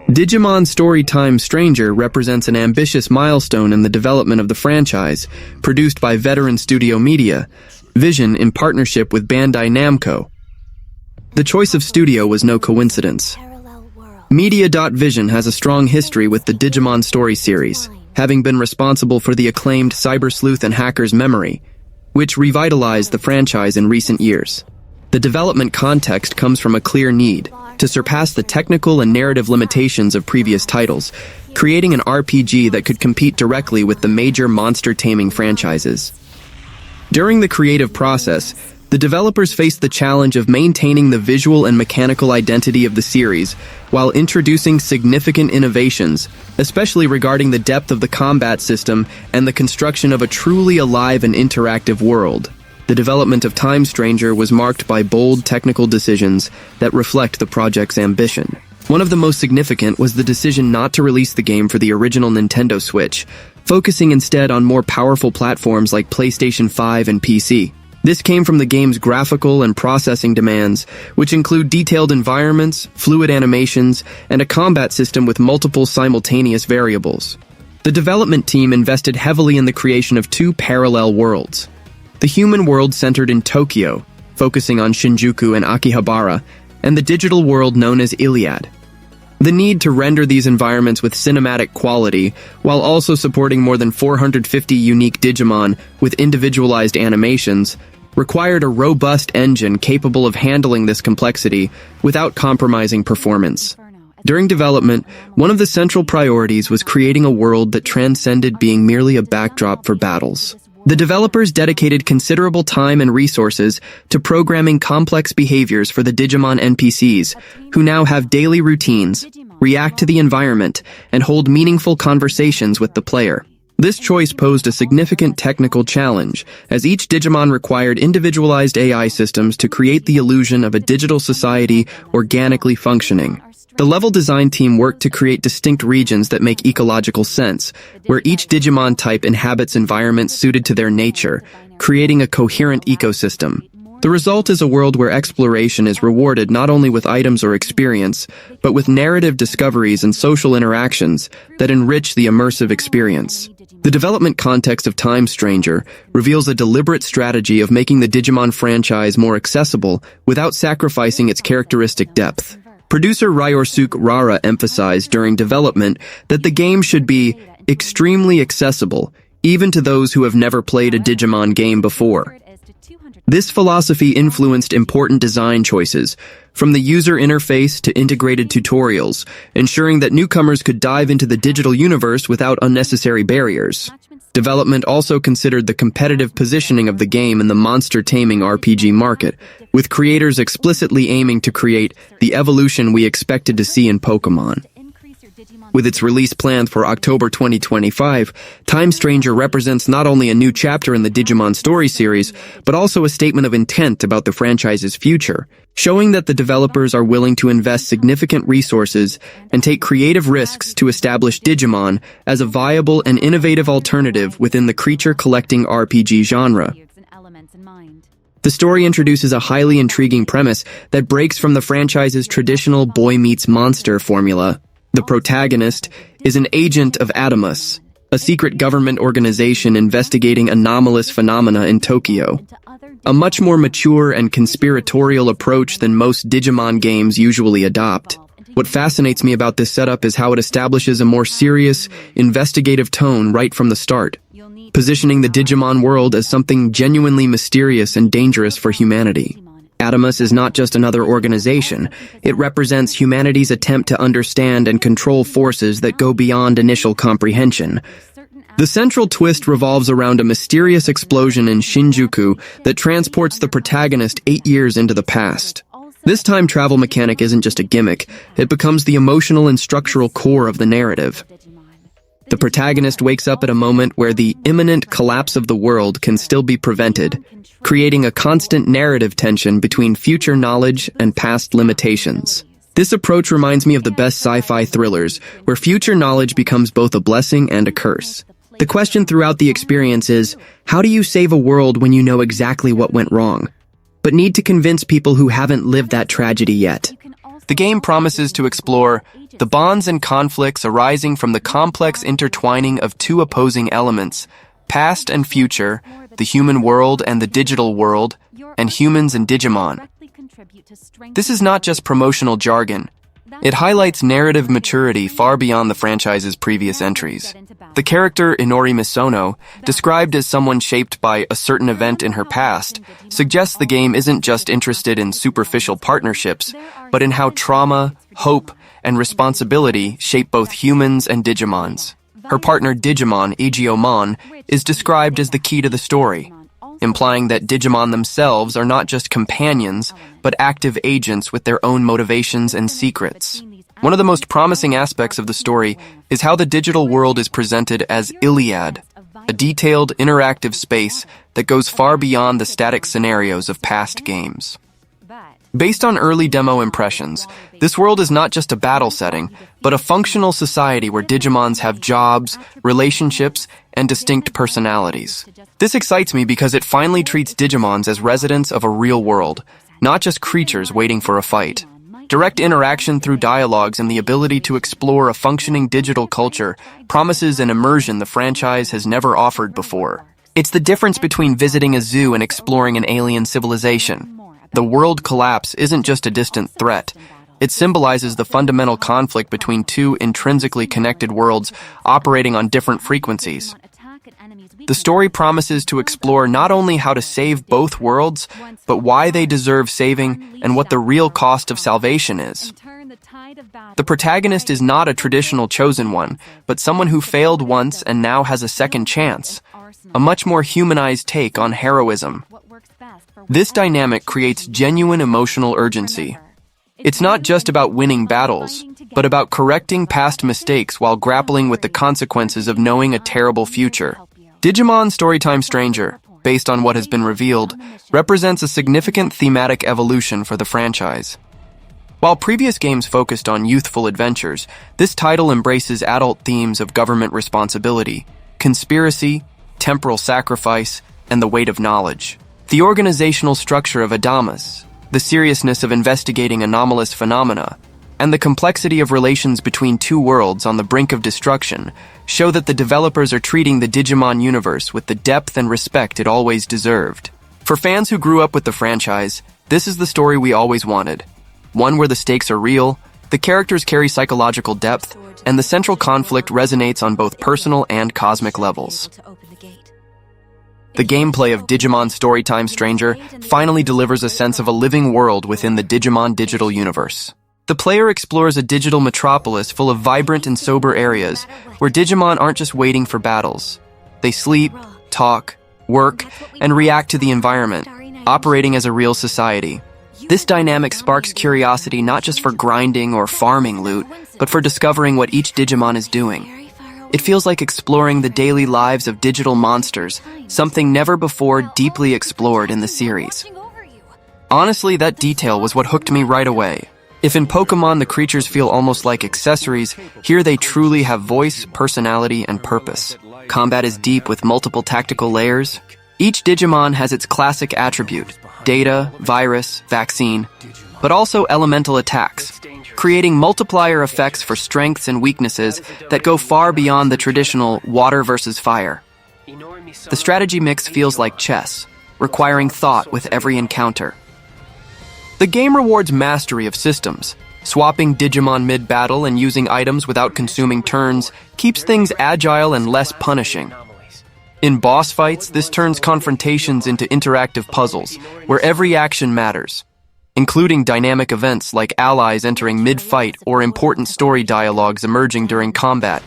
Digimon Storytime Stranger represents an ambitious milestone in the development of the franchise, produced by veteran studio Media Vision in partnership with Bandai Namco. The choice of studio was no coincidence. Media.Vision has a strong history with the Digimon story series, having been responsible for the acclaimed Cyber Sleuth and Hacker's Memory, which revitalized the franchise in recent years. The development context comes from a clear need to surpass the technical and narrative limitations of previous titles, creating an RPG that could compete directly with the major monster-taming franchises. During the creative process, the developers faced the challenge of maintaining the visual and mechanical identity of the series while introducing significant innovations, especially regarding the depth of the combat system and the construction of a truly alive and interactive world. The development of Time Stranger was marked by bold technical decisions that reflect the project's ambition. One of the most significant was the decision not to release the game for the original Nintendo Switch, focusing instead on more powerful platforms like PlayStation 5 and PC. This came from the game's graphical and processing demands, which include detailed environments, fluid animations, and a combat system with multiple simultaneous variables. The development team invested heavily in the creation of two parallel worlds. The human world centered in Tokyo, focusing on Shinjuku and Akihabara, and the digital world known as Iliad. The need to render these environments with cinematic quality, while also supporting more than 450 unique Digimon with individualized animations, required a robust engine capable of handling this complexity without compromising performance. During development, one of the central priorities was creating a world that transcended being merely a backdrop for battles. The developers dedicated considerable time and resources to programming complex behaviors for the Digimon NPCs, who now have daily routines, react to the environment, and hold meaningful conversations with the player. This choice posed a significant technical challenge, as each Digimon required individualized AI systems to create the illusion of a digital society organically functioning. The level design team worked to create distinct regions that make ecological sense, where each Digimon type inhabits environments suited to their nature, creating a coherent ecosystem. The result is a world where exploration is rewarded not only with items or experience, but with narrative discoveries and social interactions that enrich the immersive experience. The development context of Time Stranger reveals a deliberate strategy of making the Digimon franchise more accessible without sacrificing its characteristic depth. Producer Ryorsuke Rara emphasized during development that the game should be extremely accessible, even to those who have never played a Digimon game before. This philosophy influenced important design choices, from the user interface to integrated tutorials, ensuring that newcomers could dive into the digital universe without unnecessary barriers. Development also considered the competitive positioning of the game in the monster-taming RPG market, with creators explicitly aiming to create the evolution we expected to see in Pokémon. With its release planned for October 2025, Time Stranger represents not only a new chapter in the Digimon story series, but also a statement of intent about the franchise's future, showing that the developers are willing to invest significant resources and take creative risks to establish Digimon as a viable and innovative alternative within the creature-collecting RPG genre. The story introduces a highly intriguing premise that breaks from the franchise's traditional boy-meets-monster formula. The protagonist is an agent of Adamus, a secret government organization investigating anomalous phenomena in Tokyo. A much more mature and conspiratorial approach than most Digimon games usually adopt. What fascinates me about this setup is how it establishes a more serious, investigative tone right from the start, positioning the Digimon world as something genuinely mysterious and dangerous for humanity. Adamus is not just another organization. It represents humanity's attempt to understand and control forces that go beyond initial comprehension. The central twist revolves around a mysterious explosion in Shinjuku that transports the protagonist 8 years into the past. This time travel mechanic isn't just a gimmick, it becomes the emotional and structural core of the narrative. The protagonist wakes up at a moment where the imminent collapse of the world can still be prevented, creating a constant narrative tension between future knowledge and past limitations. This approach reminds me of the best sci-fi thrillers, where future knowledge becomes both a blessing and a curse. The question throughout the experience is, how do you save a world when you know exactly what went wrong, but need to convince people who haven't lived that tragedy yet? The game promises to explore the bonds and conflicts arising from the complex intertwining of two opposing elements, past and future, the human world and the digital world, and humans and Digimon. This is not just promotional jargon. It highlights narrative maturity far beyond the franchise's previous entries. The character Inori Misono, described as someone shaped by a certain event in her past, suggests the game isn't just interested in superficial partnerships, but in how trauma, hope, and responsibility shape both humans and Digimons. Her partner Digimon, Aegiomon, is described as the key to the story, implying that Digimon themselves are not just companions, but active agents with their own motivations and secrets. One of the most promising aspects of the story is how the digital world is presented as Iliad, a detailed, interactive space that goes far beyond the static scenarios of past games. Based on early demo impressions, this world is not just a battle setting, but a functional society where Digimons have jobs, relationships, and distinct personalities. This excites me because it finally treats Digimons as residents of a real world, not just creatures waiting for a fight. Direct interaction through dialogues and the ability to explore a functioning digital culture promises an immersion the franchise has never offered before. It's the difference between visiting a zoo and exploring an alien civilization. The world collapse isn't just a distant threat. It symbolizes the fundamental conflict between two intrinsically connected worlds operating on different frequencies. The story promises to explore not only how to save both worlds, but why they deserve saving and what the real cost of salvation is. The protagonist is not a traditional chosen one, but someone who failed once and now has a second chance, a much more humanized take on heroism. This dynamic creates genuine emotional urgency. It's not just about winning battles, but about correcting past mistakes while grappling with the consequences of knowing a terrible future. Digimon Storytime Stranger, based on what has been revealed, represents a significant thematic evolution for the franchise. While previous games focused on youthful adventures, this title embraces adult themes of government responsibility, conspiracy, temporal sacrifice, and the weight of knowledge. The organizational structure of Adamas, the seriousness of investigating anomalous phenomena, and the complexity of relations between two worlds on the brink of destruction show that the developers are treating the Digimon universe with the depth and respect it always deserved. For fans who grew up with the franchise, this is the story we always wanted. One where the stakes are real, the characters carry psychological depth, and the central conflict resonates on both personal and cosmic levels. The gameplay of Digimon Storytime Stranger finally delivers a sense of a living world within the Digimon digital universe. The player explores a digital metropolis full of vibrant and sober areas where Digimon aren't just waiting for battles. They sleep, talk, work, and react to the environment, operating as a real society. This dynamic sparks curiosity not just for grinding or farming loot, but for discovering what each Digimon is doing. It feels like exploring the daily lives of digital monsters, something never before deeply explored in the series. Honestly, that detail was what hooked me right away. If in Pokemon the creatures feel almost like accessories, here they truly have voice, personality, and purpose. Combat is deep with multiple tactical layers. Each Digimon has its classic attribute, data, virus, vaccine, but also elemental attacks, creating multiplier effects for strengths and weaknesses that go far beyond the traditional water versus fire. The strategy mix feels like chess, requiring thought with every encounter. The game rewards mastery of systems. Swapping Digimon mid-battle and using items without consuming turns keeps things agile and less punishing. In boss fights, this turns confrontations into interactive puzzles, where every action matters, including dynamic events like allies entering mid-fight or important story dialogues emerging during combat,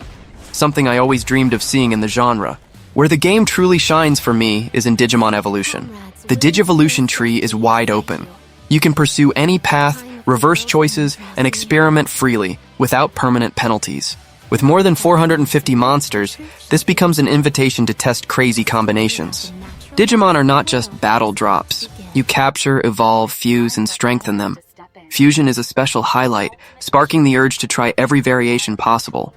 something I always dreamed of seeing in the genre. Where the game truly shines for me is in Digimon Evolution. The Digivolution tree is wide open. You can pursue any path, reverse choices, and experiment freely, without permanent penalties. With more than 450 monsters, this becomes an invitation to test crazy combinations. Digimon are not just battle drops. You capture, evolve, fuse, and strengthen them. Fusion is a special highlight, sparking the urge to try every variation possible.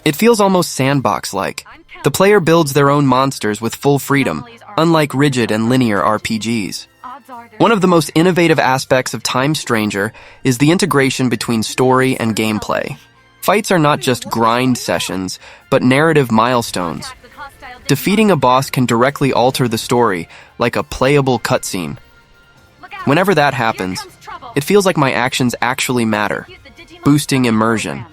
It feels almost sandbox-like. The player builds their own monsters with full freedom, unlike rigid and linear RPGs. One of the most innovative aspects of Time Stranger is the integration between story and gameplay. Fights are not just grind sessions, but narrative milestones. Defeating a boss can directly alter the story, like a playable cutscene. Whenever that happens, it feels like my actions actually matter, boosting immersion.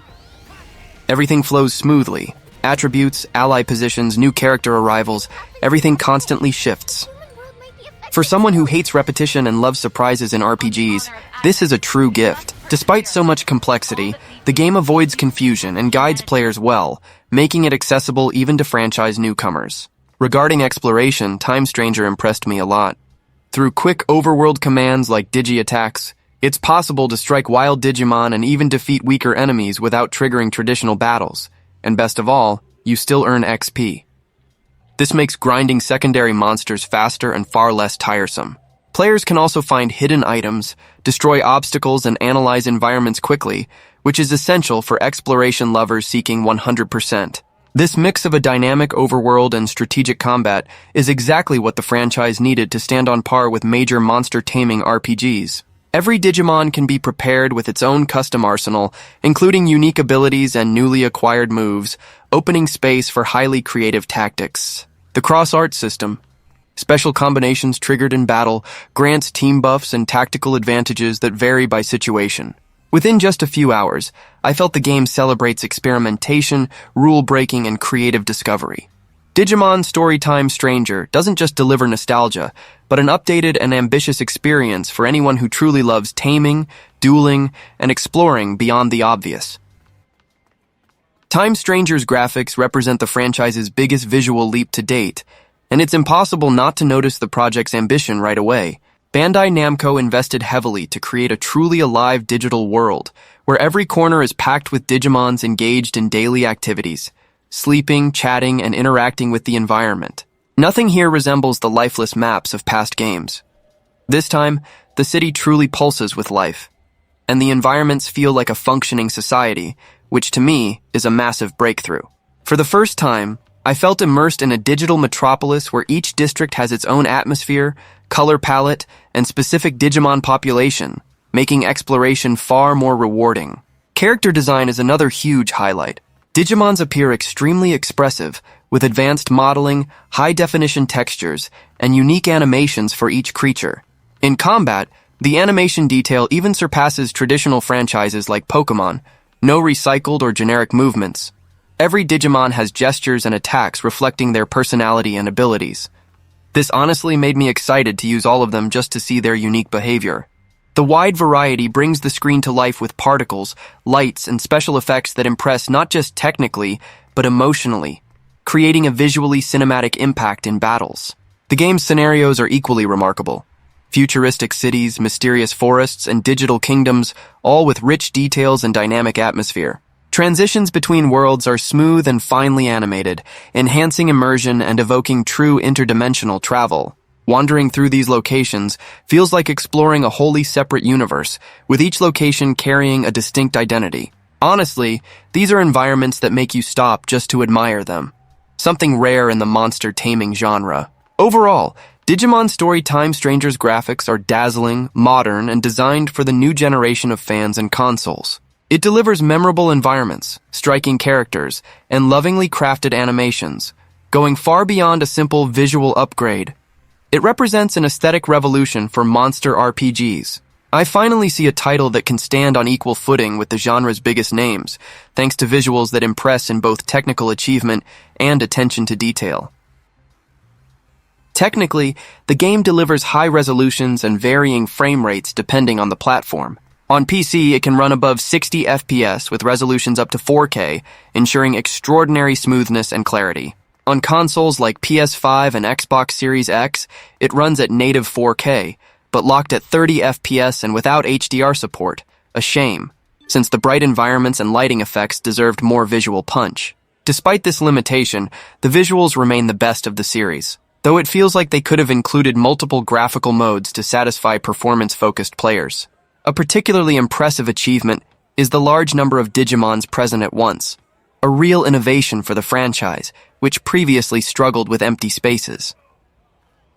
Everything flows smoothly. Attributes, ally positions, new character arrivals, everything constantly shifts. For someone who hates repetition and loves surprises in RPGs, this is a true gift. Despite so much complexity, the game avoids confusion and guides players well, making it accessible even to franchise newcomers. Regarding exploration, Time Stranger impressed me a lot. Through quick overworld commands like digi-attacks, it's possible to strike wild Digimon and even defeat weaker enemies without triggering traditional battles. And best of all, you still earn XP. This makes grinding secondary monsters faster and far less tiresome. Players can also find hidden items, destroy obstacles, and analyze environments quickly, which is essential for exploration lovers seeking 100%. This mix of a dynamic overworld and strategic combat is exactly what the franchise needed to stand on par with major monster taming RPGs. Every Digimon can be prepared with its own custom arsenal, including unique abilities and newly acquired moves, opening space for highly creative tactics. The cross-art system, special combinations triggered in battle, grants team buffs and tactical advantages that vary by situation. Within just a few hours, I felt the game celebrates experimentation, rule-breaking, and creative discovery. Digimon Storytime Stranger doesn't just deliver nostalgia, but an updated and ambitious experience for anyone who truly loves taming, dueling, and exploring beyond the obvious. Time Stranger's graphics represent the franchise's biggest visual leap to date, and it's impossible not to notice the project's ambition right away. Bandai Namco invested heavily to create a truly alive digital world, where every corner is packed with Digimons engaged in daily activities, sleeping, chatting, and interacting with the environment. Nothing here resembles the lifeless maps of past games. This time, the city truly pulses with life, and the environments feel like a functioning society, which to me is a massive breakthrough. For the first time, I felt immersed in a digital metropolis where each district has its own atmosphere, color palette, and specific Digimon population, making exploration far more rewarding. Character design is another huge highlight. Digimons appear extremely expressive, with advanced modeling, high-definition textures, and unique animations for each creature. In combat, the animation detail even surpasses traditional franchises like Pokémon. No recycled or generic movements. Every Digimon has gestures and attacks reflecting their personality and abilities. This honestly made me excited to use all of them just to see their unique behavior. The wide variety brings the screen to life with particles, lights, and special effects that impress not just technically, but emotionally, creating a visually cinematic impact in battles. The game's scenarios are equally remarkable. Futuristic cities, mysterious forests, and digital kingdoms, all with rich details and dynamic atmosphere. Transitions between worlds are smooth and finely animated, enhancing immersion and evoking true interdimensional travel. Wandering through these locations feels like exploring a wholly separate universe, with each location carrying a distinct identity. Honestly, these are environments that make you stop just to admire them. Something rare in the monster taming genre. Overall, Digimon Storytime Stranger's graphics are dazzling, modern, and designed for the new generation of fans and consoles. It delivers memorable environments, striking characters, and lovingly crafted animations, going far beyond a simple visual upgrade. It represents an aesthetic revolution for monster RPGs. I finally see a title that can stand on equal footing with the genre's biggest names, thanks to visuals that impress in both technical achievement and attention to detail. Technically, the game delivers high resolutions and varying frame rates depending on the platform. On PC, it can run above 60 FPS with resolutions up to 4K, ensuring extraordinary smoothness and clarity. On consoles like PS5 and Xbox Series X, it runs at native 4K, but locked at 30 FPS and without HDR support. A shame, since the bright environments and lighting effects deserved more visual punch. Despite this limitation, the visuals remain the best of the series, though it feels like they could have included multiple graphical modes to satisfy performance-focused players. A particularly impressive achievement is the large number of Digimons present at once, a real innovation for the franchise, which previously struggled with empty spaces.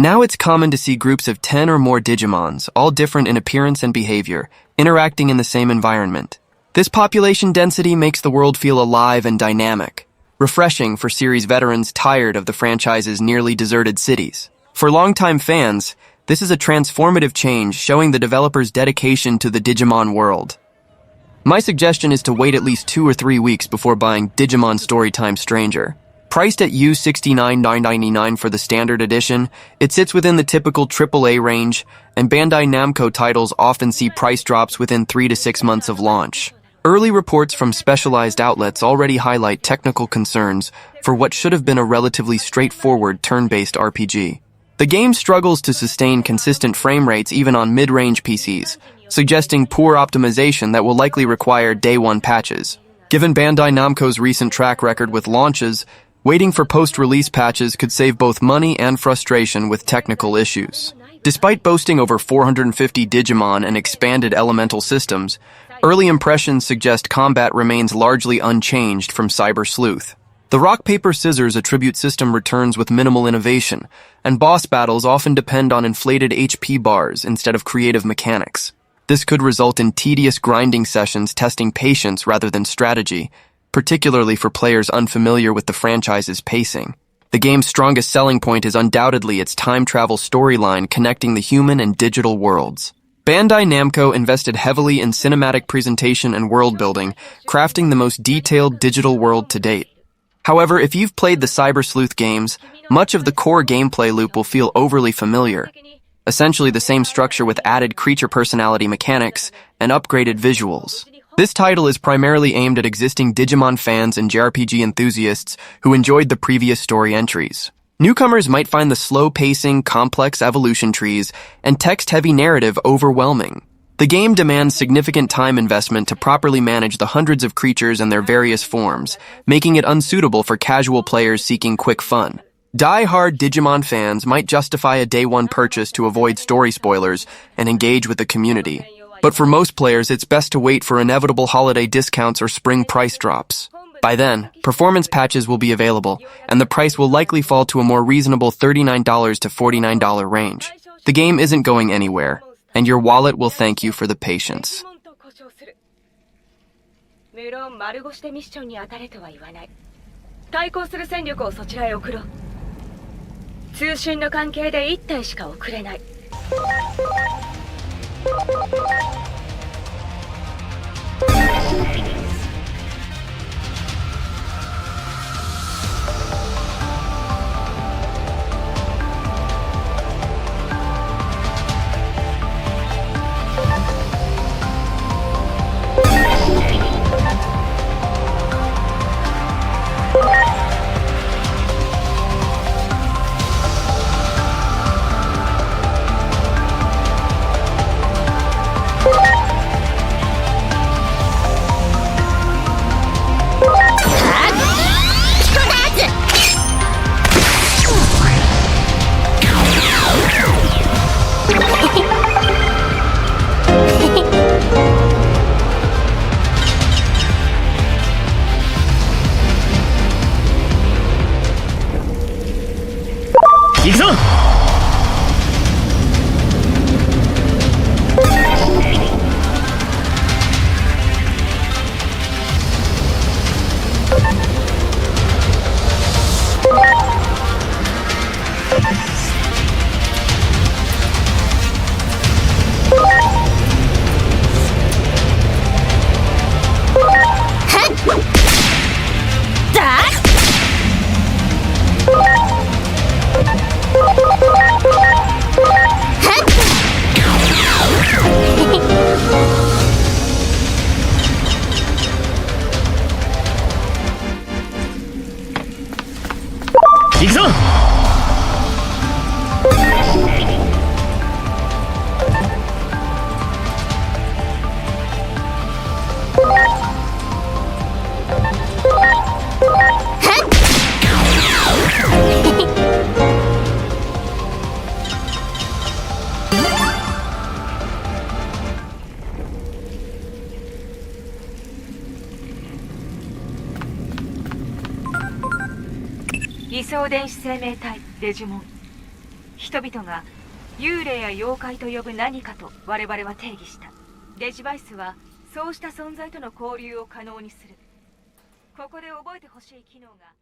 Now it's common to see groups of 10 or more Digimons, all different in appearance and behavior, interacting in the same environment. This population density makes the world feel alive and dynamic, refreshing for series veterans tired of the franchise's nearly deserted cities. For longtime fans, this is a transformative change showing the developers' dedication to the Digimon world. My suggestion is to wait at least 2 or 3 weeks before buying Digimon Storytime Stranger. Priced at $69.99 for the standard edition, it sits within the typical AAA range, and Bandai Namco titles often see price drops within 3 to 6 months of launch. Early reports from specialized outlets already highlight technical concerns for what should have been a relatively straightforward turn-based RPG. The game struggles to sustain consistent frame rates even on mid-range PCs, suggesting poor optimization that will likely require day-one patches. Given Bandai Namco's recent track record with launches, waiting for post-release patches could save both money and frustration with technical issues. Despite boasting over 450 Digimon and expanded elemental systems, early impressions suggest combat remains largely unchanged from Cyber Sleuth. The rock-paper-scissors attribute system returns with minimal innovation, and boss battles often depend on inflated HP bars instead of creative mechanics. This could result in tedious grinding sessions testing patience rather than strategy, particularly for players unfamiliar with the franchise's pacing. The game's strongest selling point is undoubtedly its time travel storyline connecting the human and digital worlds. Bandai Namco invested heavily in cinematic presentation and world building, crafting the most detailed digital world to date. However, if you've played the Cyber Sleuth games, much of the core gameplay loop will feel overly familiar. Essentially the same structure with added creature personality mechanics and upgraded visuals. This title is primarily aimed at existing Digimon fans and JRPG enthusiasts who enjoyed the previous story entries. Newcomers might find the slow pacing, complex evolution trees, and text-heavy narrative overwhelming. The game demands significant time investment to properly manage the hundreds of creatures and their various forms, making it unsuitable for casual players seeking quick fun. Die-hard Digimon fans might justify a day-one purchase to avoid story spoilers and engage with the community. But for most players, it's best to wait for inevitable holiday discounts or spring price drops. By then, performance patches will be available, and the price will likely fall to a more reasonable $39 to $49 range. The game isn't going anywhere, and your wallet will thank you for the patience. 無論丸腰でミッションに当たれとは言わない。対抗する戦力をそちらへ送ろう。通信の関係で1体しか送れない。行くぞ。行くぞ。偽装電子生命体デジモン人々が幽霊や妖怪と呼ぶ何かと我々は定義した。デジバイスはそうした存在との交流を可能にする。ここで覚えてほしい機能が